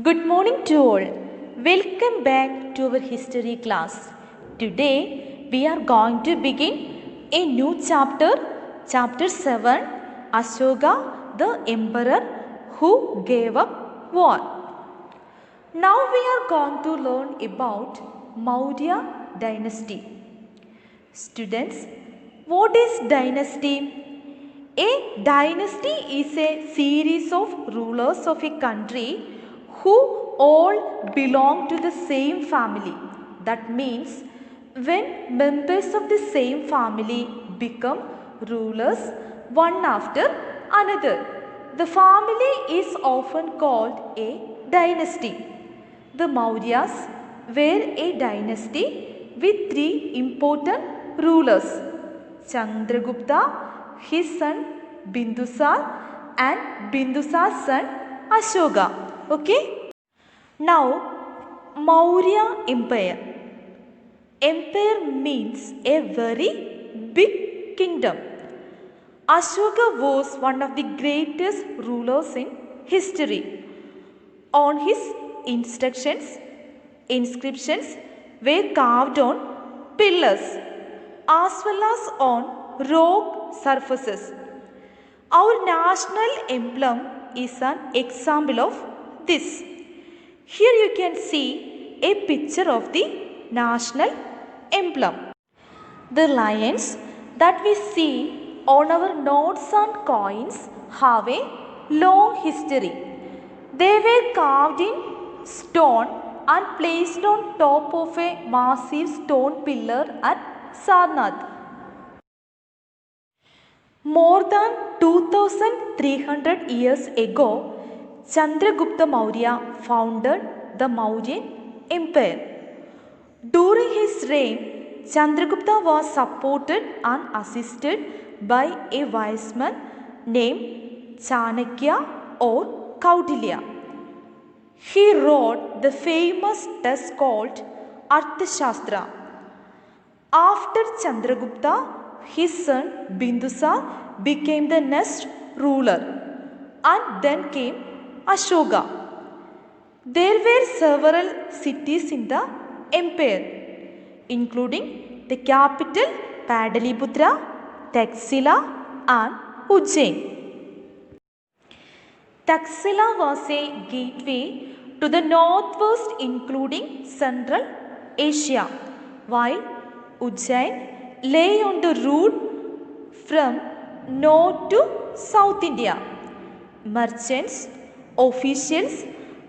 Good morning to all. Welcome back to our history class. Today we are going to begin a new chapter, chapter 7, Ashoka, the emperor who gave up war. Now we are going to learn about Maurya dynasty. Students, what is dynasty? A dynasty is a series of rulers of a country who all belong to the same family. That means when members of the same family become rulers one after another, the family is often called a dynasty. The Mauryas were a dynasty with three important rulers: Chandragupta, his son Bindusar, and Bindusar's son Ashoka. Okay? Now, Maurya Empire. Empire means a very big kingdom. Ashoka was one of the greatest rulers in history. On his instructions, inscriptions were carved on pillars as well as on rock surfaces. Our national emblem is an example of this. Here you can see a picture of the national emblem. The lions that we see on our notes and coins have a long history. They were carved in stone and placed on top of a massive stone pillar at Sarnath. More than 2300 years ago, Chandragupta Maurya founded the Mauryan Empire. During his reign, Chandragupta was supported and assisted by a wise man named Chanakya or Kautilya. He wrote the famous text called Arthashastra. After Chandragupta, his son Bindusar became the next ruler, and then came Ashoka. There were several cities in the empire, including the capital Padaliputra, Taxila, and Ujjain. Taxila was a gateway to the northwest, including Central Asia, while Ujjain lay on the route from north to South India. Merchants, officials,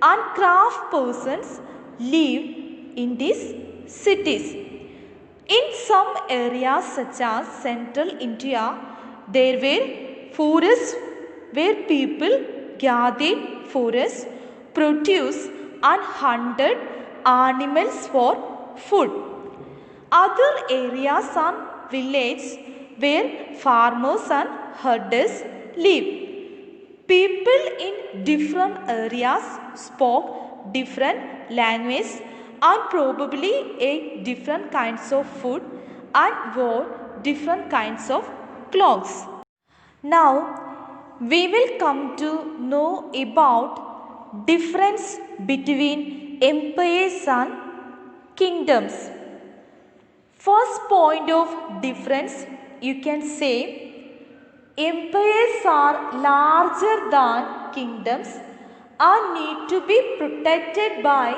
and craft persons lived in these cities. In some areas such as Central India, there were forests where people gathered forest produce and hunted animals for food. Other areas and villages where farmers and herders lived. People in different areas spoke different languages and probably ate different kinds of food and wore different kinds of clothes. Now, we will come to know about difference between empires and kingdoms. First point of difference, you can say empires are larger than kingdoms and need to be protected by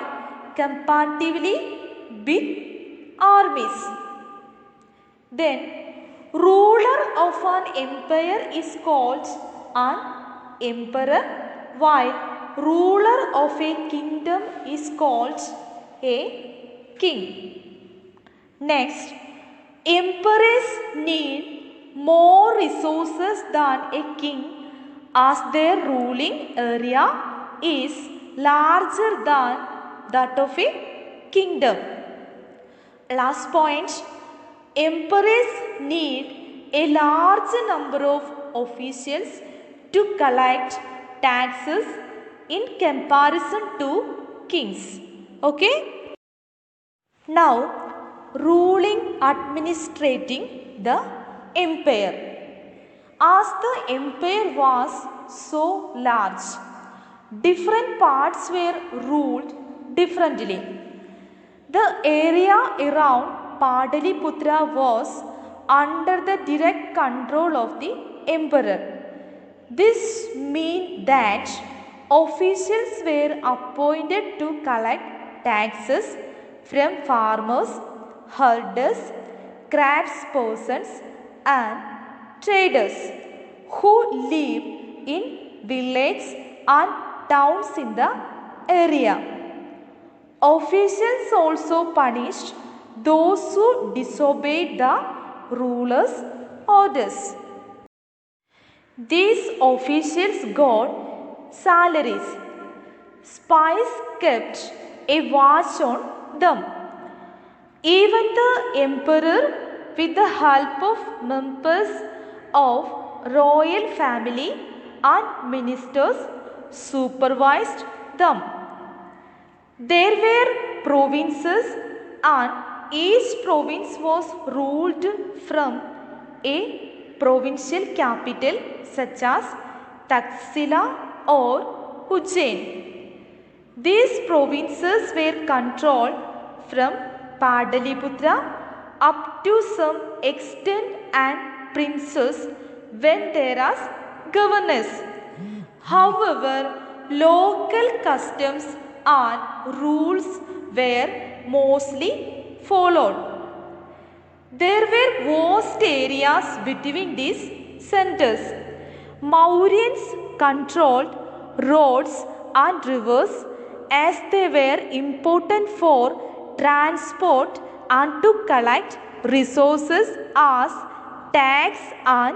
comparatively big armies. Then, ruler of an empire is called an emperor, while ruler of a kingdom is called a king. Next, emperors need more resources than a king as their ruling area is larger than that of a kingdom. Last point, emperors need a large number of officials to collect taxes in comparison to kings. Okay? Now, ruling, administrating the empire. As the empire was so large, different parts were ruled differently. The area around Padaliputra was under the direct control of the emperor. This meant that officials were appointed to collect taxes from farmers, herders, craftspersons, and traders who lived in villages and towns in the area. Officials also punished those who disobeyed the ruler's orders. These officials got salaries. Spies kept a watch on them. Even the emperor, with the help of members of royal family and ministers, supervised them. There were provinces, and each province was ruled from a provincial capital such as Taxila or Ujjain. These provinces were controlled from Padaliputra up to some extent and princes went there as governors. However, local customs and rules were mostly followed. There were vast areas between these centers. Mauryans controlled roads and rivers as they were important for transport and to collect resources as tax and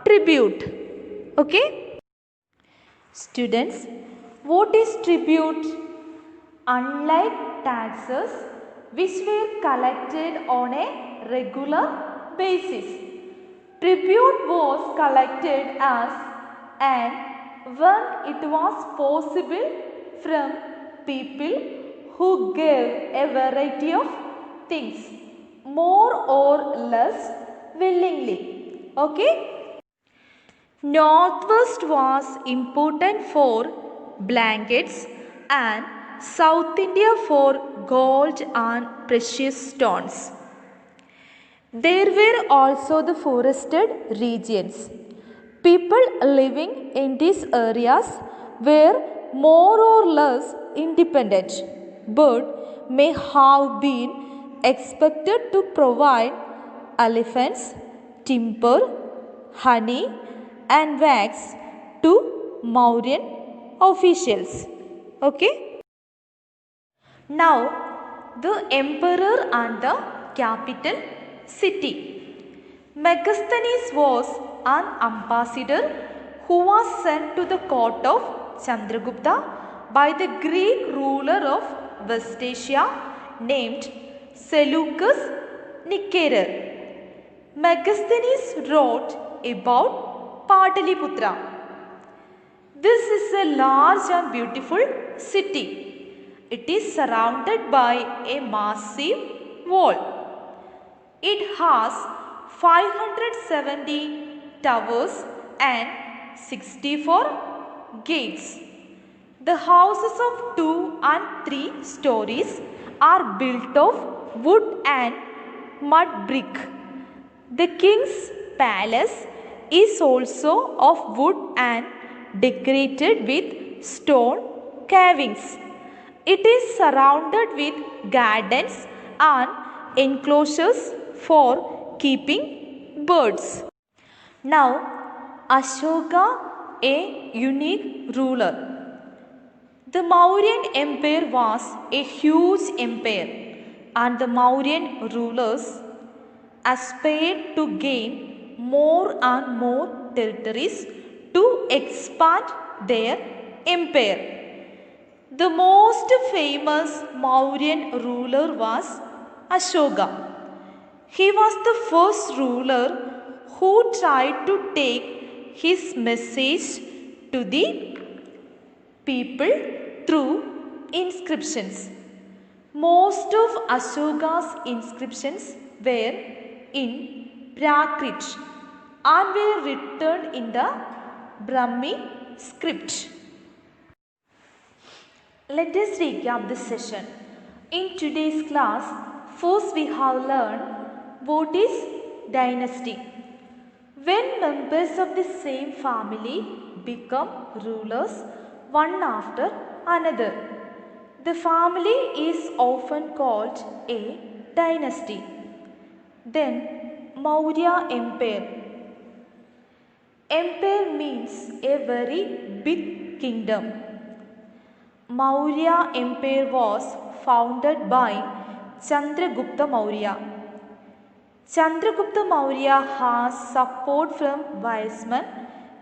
tribute. Okay? Students, what is tribute? Unlike taxes which were collected on a regular basis, tribute was collected as and when it was possible from people who gave a variety of things more or less willingly. Okay? Northwest was important for blankets and South India for gold and precious stones. There were also the forested regions. People living in these areas were more or less independent, but may have been expected to provide elephants, timber, honey, and wax to Mauryan officials. Okay? Now, the emperor and the capital city. Megasthenes was an ambassador who was sent to the court of Chandragupta by the Greek ruler of West Asia named Seleucus Nicator. Megasthenes wrote about Pataliputra. This is a large and beautiful city. It is surrounded by a massive wall. It has 570 towers and 64 gates. The houses of 2 and 3 stories are built of wood and mud brick. The king's palace is also of wood and decorated with stone carvings. It is surrounded with gardens and enclosures for keeping birds. Now, Ashoka, a unique ruler. The Mauryan Empire was a huge empire, and the Mauryan rulers aspired to gain more and more territories to expand their empire. The most famous Mauryan ruler was Ashoka. He was the first ruler who tried to take his message to the people through inscriptions. Most of Ashoka's inscriptions were in Prakrit and were written in the Brahmi script. Let us recap this session. In today's class, first we have learned what is dynasty. When members of the same family become rulers one after another, the family is often called a dynasty. Then Maurya Empire. Empire means a very big kingdom. Maurya Empire was founded by Chandragupta Maurya. Chandragupta Maurya has support from Vaisman,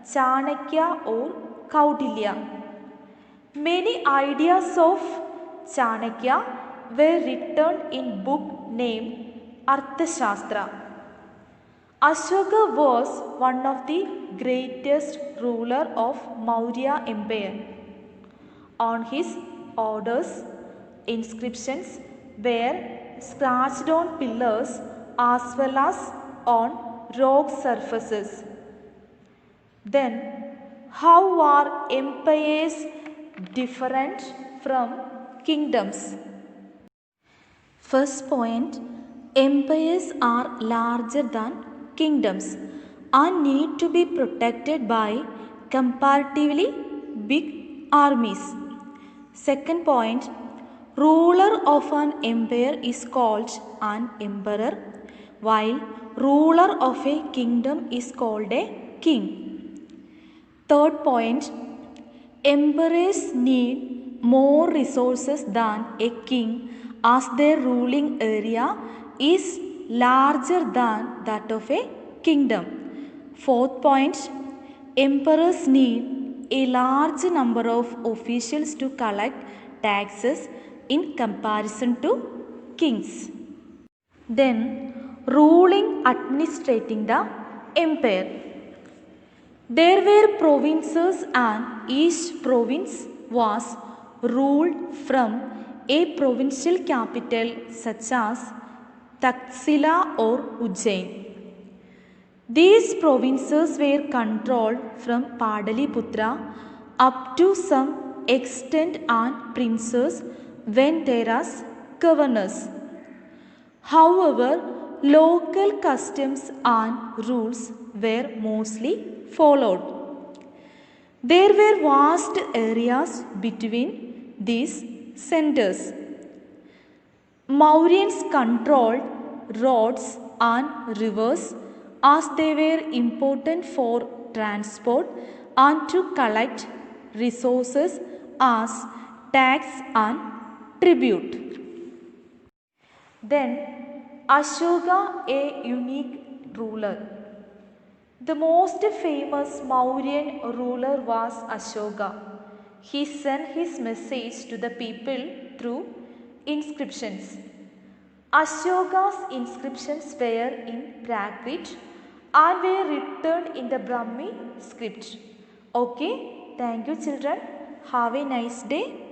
Chanakya or Kaudilya. Many ideas of Chanakya were written in book named Arthashastra. Ashoka was one of the greatest ruler of Maurya Empire. On his orders, inscriptions were scratched on pillars as well as on rock surfaces. Then, how are empires different from kingdoms? First point, empires are larger than kingdoms and need to be protected by comparatively big armies. Second point, ruler of an empire is called an emperor, while ruler of a kingdom is called a king. Third point, emperors need more resources than a king as their ruling area is larger than that of a kingdom. Fourth point, emperors need a large number of officials to collect taxes in comparison to kings. Then, ruling administrating the empire. There were provinces and each province was ruled from a provincial capital such as Taxila or Ujjain. These provinces were controlled from Padaliputra up to some extent and princes went there as governors. However, local customs and rules were mostly followed. There were vast areas between these centers. Mauryans controlled roads and rivers as they were important for transport and to collect resources as tax and tribute. Then Ashoka, a unique ruler. The most famous Mauryan ruler was Ashoka. He sent his message to the people through inscriptions. Ashoka's inscriptions were in Prakrit and were written in the Brahmi script. Okay, thank you children. Have a nice day.